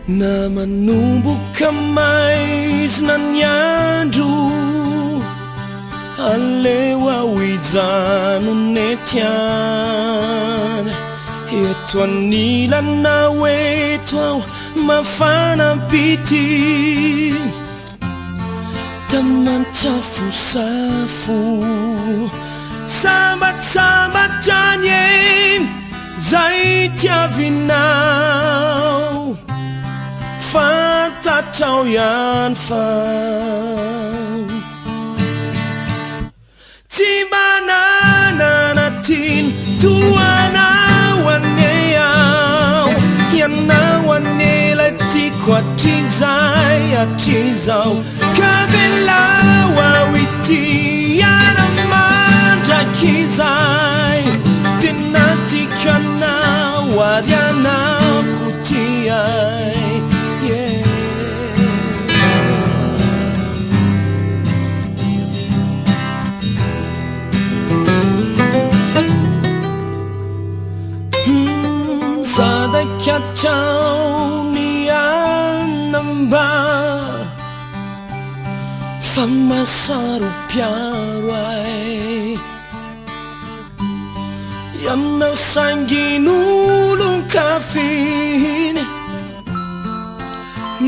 na manomboka mais na niandro aleo ao ijano netiana eto anilana eto ao mafanampity tamantsafosafo sambatsambatranye zay tiavinao fantatrao ihany fa tsy manana natiny toanao aneyao ianao anelay tiako hatrizay hatrizao ka velao ao ity iana mandrakizay tena tiako anao ary anao kotiay Sadakatrao nianamba famasaro piaro ay aminao sangin'olon-kafiny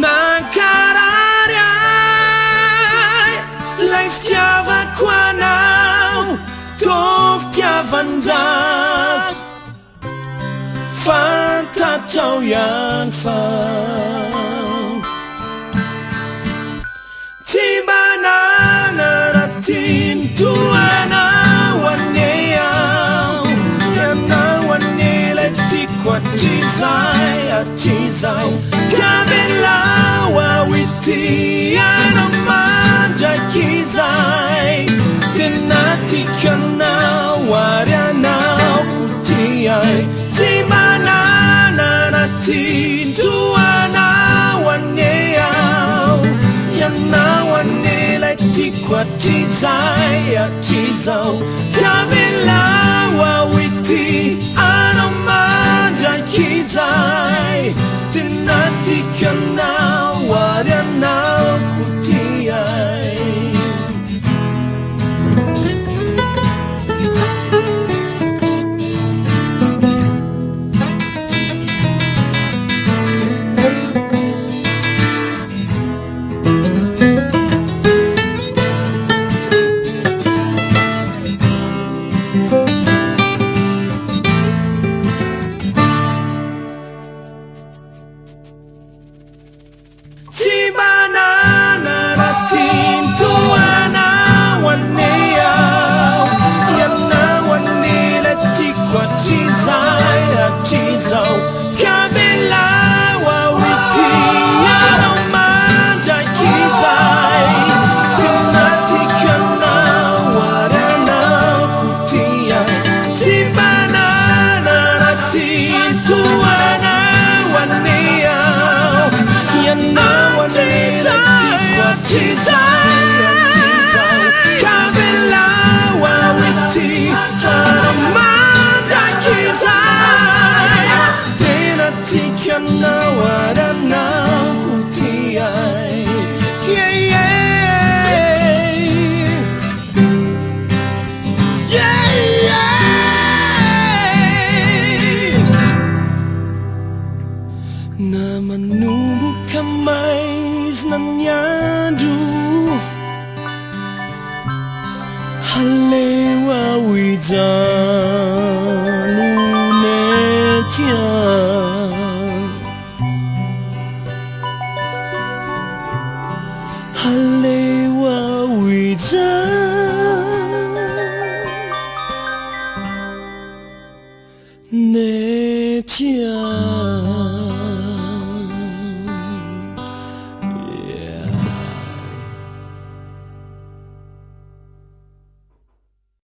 nankarary ay lay fitiavako anao tô fitiavan-jaza fantatrao ihany fa tsy manana ratiny toanao aneyao ianao anelay tiako hatrizay hatrizao ka velao ao ity ianao mandrakizay tena tiako anao ary anao kotiay tsy manana natiny toanao aneyao ianao anelay tiako hatrizay hatrizao ka velao ao ity anao mandrakizay tena tiako anao ary anao kotiay na manomboka mais na niandro aleo ao ijano netiana aleo ao ijano netiana